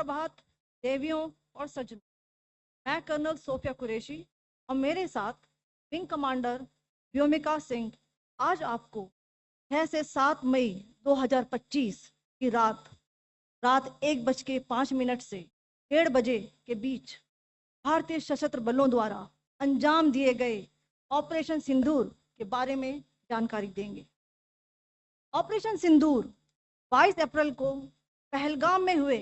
सुप्रभात देवियों और सज्जनों। मैं कर्नल सोफिया कुरैशी और मेरे साथ विंग कमांडर व्योमिका सिंह आज आपको 6 से 7 मई 2025 की रात 1:05 से 1:30 बजे के बीच भारतीय सशस्त्र बलों द्वारा अंजाम दिए गए ऑपरेशन सिंदूर के बारे में जानकारी देंगे। ऑपरेशन सिंदूर 22 अप्रैल को पहलगाम में हुए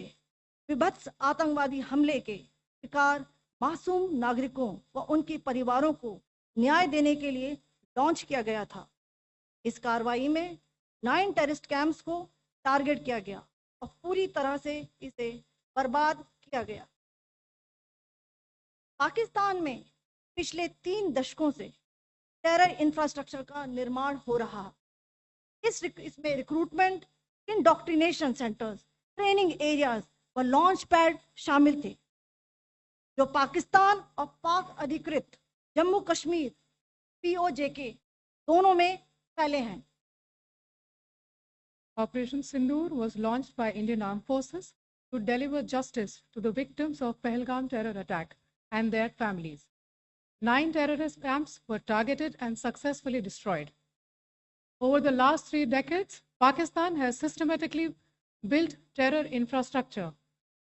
विभत्स आतंकवादी हमले के शिकार मासूम नागरिकों व उनके परिवारों को न्याय देने के लिए लॉन्च किया गया था। इस कार्रवाई में 9 टेररिस्ट कैंप्स को टारगेट किया गया और पूरी तरह से इसे बर्बाद किया गया। पाकिस्तान में पिछले 3 दशकों से टेरर इंफ्रास्ट्रक्चर का निर्माण हो रहा है। इसमें recruitment, indoctrination centres, training areas व लॉन्च पैड शामिल थे, जो पाकिस्तान और पाक अधिकृत जम्मू कश्मीर POJK दोनों में फैले हैं। Operation Sindoor was launched by Indian Armed Forces to deliver justice to the victims of Pahalgam terror attack and their families. 9 terrorist camps were targeted and successfully destroyed. Over the last 3 decades, Pakistan has systematically built terror infrastructure.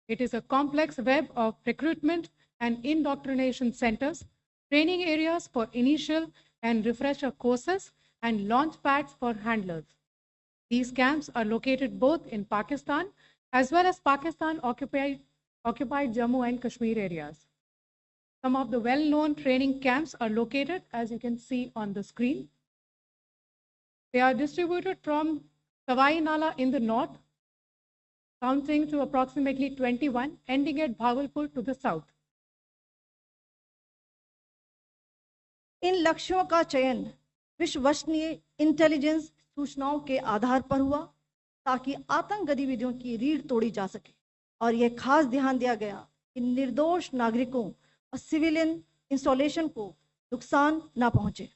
It is a complex web of recruitment and indoctrination centers, training areas for initial and refresher courses, and launch pads for handlers. These camps are located both in Pakistan as well as Pakistan-occupied Jammu and Kashmir areas. Some of the well-known training camps are located, as you can see on the screen. They are distributed from Sawai Nala in the north, counting to approximately 21, ending at Bhagalpur to the south. इन लक्ष्यों का चयन विश्वसनीय intelligence सूचनाओं के आधार पर हुआ ताकि आतंक गतिविधियों की रीढ़ तोड़ी जा सके, और यह खास ध्यान दिया गया कि निर्दोष नागरिकों और सिविलियन इंस्टॉलेशन को नुकसान न पहुंचे।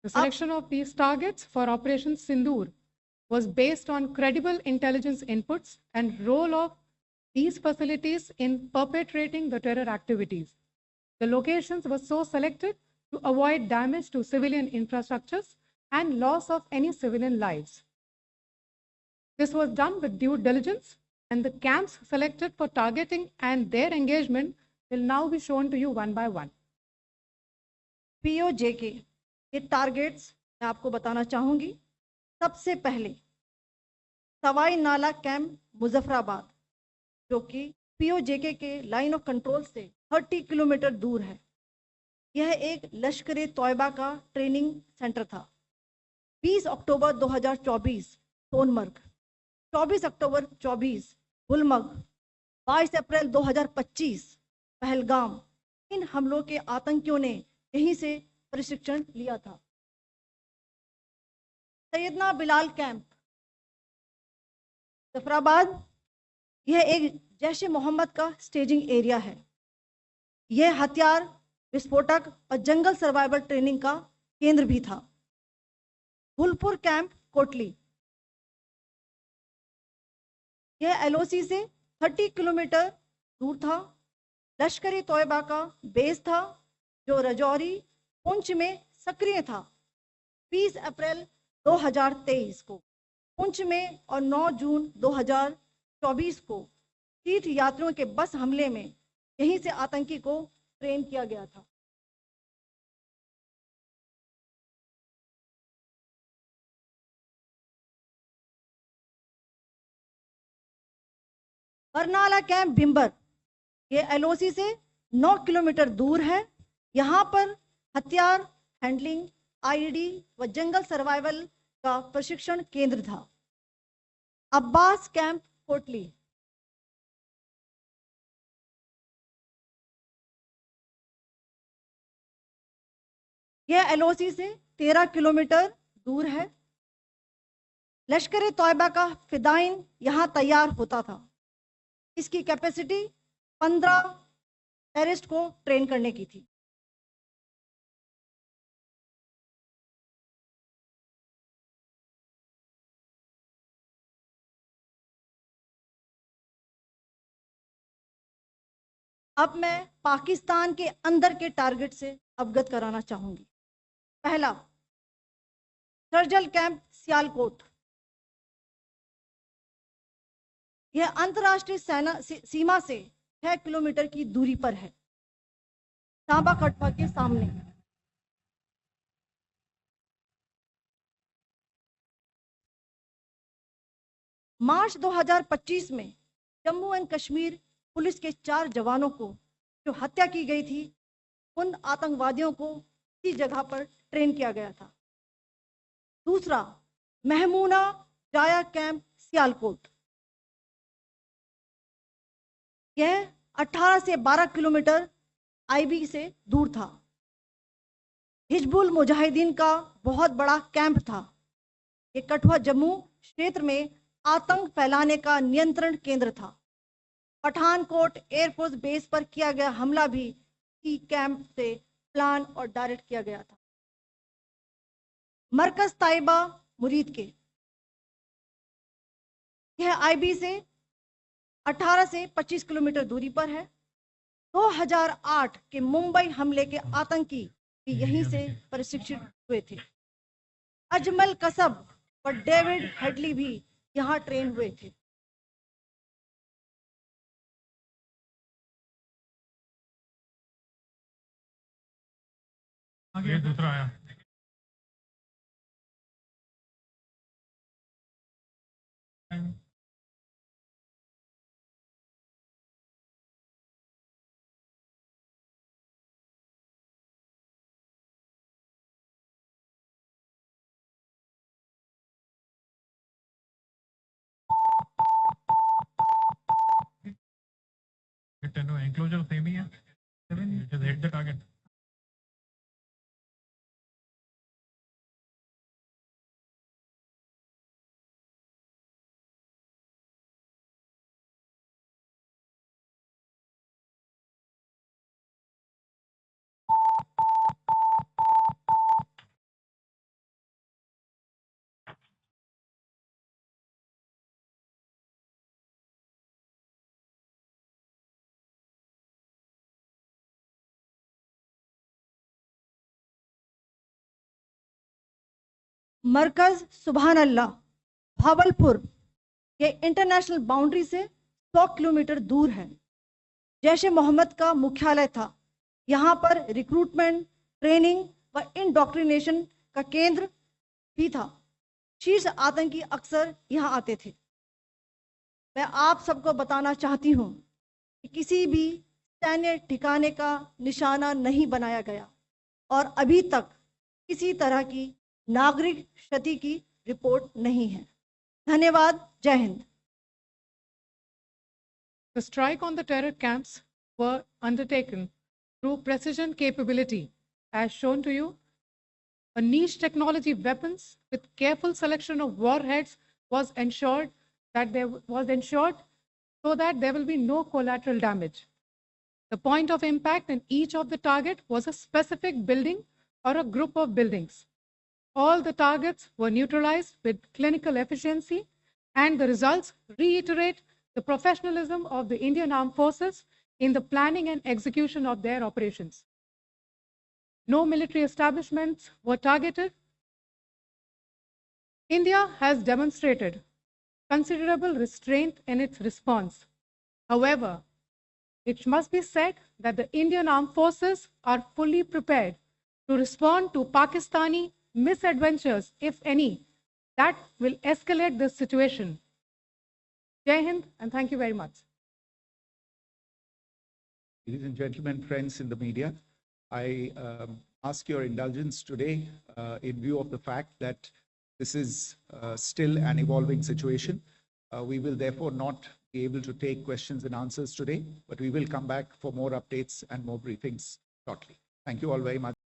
The selection of these targets for Operation Sindoor was based on credible intelligence inputs and role of these facilities in perpetrating the terror activities. The locations were so selected to avoid damage to civilian infrastructures and loss of any civilian lives. This was done with due diligence, and the camps selected for targeting and their engagement will now be shown to you one by one. POJK के targets मैं आपको बताना चाहूंगी। सबसे पहले सवाई नाला camp Muzaffarabad, जो कि POJK के लाइन ऑफ कंट्रोल से 30 किलोमीटर दूर है। यह एक लश्कर तोयबा का ट्रेनिंग सेंटर था। 20 अक्टूबर 2024 सोनमर्ग, 24 अक्टूबर 24 गुलमर्ग, 22 अप्रैल 2025 पहलगाम, इन हमलों के आतंकियों ने यहीं से प्रशिक्षण लिया था। सैयदना बिलाल कैंप जफराबाद, यह एक जैश-ए मोहम्मद का स्टेजिंग एरिया है। यह हथियार, विस्फोटक और जंगल सर्वाइवल ट्रेनिंग का केंद्र भी था। गुलपुर कैंप कोटली, यह LOC से 30 किलोमीटर दूर था। लश्कर तोयबा का बेस था, जो रजौरी पुंछ में सक्रिय था। 20 अप्रैल 2023 को पुंछ में और 9 जून 2024 को तीर्थ यात्रियों के बस हमले में यहीं से आतंकी को ट्रेन किया गया था। बरनाला कैंप भिम्बर, ये LOC से 9 किलोमीटर दूर है। यहाँ पर हथियार हैंडलिंग, IED व जंगल सर्वाइवल का प्रशिक्षण केंद्र था। अब्बास कैंप कोटली, यह LOC से 13 किलोमीटर दूर है। लश्कर तोयबा का फिदाइन यहाँ तैयार होता था। इसकी कैपेसिटी 15 टेररिस्ट को ट्रेन करने की थी। अब मैं पाकिस्तान के अंदर के टारगेट से अवगत कराना चाहूंगी। पहला, सर्जिकल कैंप सियालकोट। यह अंतर्राष्ट्रीय सीमा से 6 किलोमीटर की दूरी पर है, सांबा कटवा के सामने। मार्च 2025 में जम्मू एंड कश्मीर पुलिस के 4 जवानों को जो हत्या की गई थी, उन आतंकवादियों को इसी जगह पर ट्रेन किया गया था। दूसरा, महमूना जाया कैंप सियालकोट। यह 18 से 12 किलोमीटर आईबी से दूर था। हिजबुल मुजाहिदीन का बहुत बड़ा कैंप था। ये कठुआ जम्मू क्षेत्र में आतंक फैलाने का नियंत्रण केंद्र था। पठानकोट एयरफोर्स बेस पर किया गया हमला भी इसी कैंप से प्लान और डायरेक्ट किया गया था। मरकज ताइबा मुरीद के, यह आईबी से 18 से 25 किलोमीटर दूरी पर है। 2008 के मुंबई हमले के आतंकी भी यहीं से प्रशिक्षित हुए थे। अजमल कसब और डेविड हेडली भी यहाँ ट्रेन हुए थे। आगे दूसरा आया। Enclosure same ही है, just hit the target. मरकज सुभान अल्लाह भावलपुर, ये इंटरनेशनल बाउंड्री से 100 किलोमीटर दूर है। जैश ए मोहम्मद का मुख्यालय था। यहाँ पर रिक्रूटमेंट, ट्रेनिंग व इंडोक्ट्रिनेशन का केंद्र भी था। शीर्ष आतंकी अक्सर यहाँ आते थे। मैं आप सबको बताना चाहती हूँ कि किसी भी सैन्य ठिकाने का निशाना नहीं बनाया गया और अभी तक किसी तरह की नागरिक क्षति की रिपोर्ट नहीं है। धन्यवाद। जय Hind. The strike on the terror camps were undertaken through precision capability, as shown to you. A niche technology weapons with careful selection of warheads was ensured so that there will be no collateral damage. The point of impact in each of the target was a specific building or a group of buildings. All the targets were neutralized with clinical efficiency, and the results reiterate the professionalism of the Indian Armed Forces in the planning and execution of their operations. No military establishments were targeted. India has demonstrated considerable restraint in its response. However, it must be said that the Indian Armed Forces are fully prepared to respond to Pakistani misadventures, if any, that will escalate the situation. Jai Hind, and thank you very much. Ladies and gentlemen, friends in the media, I ask your indulgence today in view of the fact that this is still an evolving situation. We will therefore not be able to take questions and answers today, but we will come back for more updates and more briefings shortly. Thank you all very much.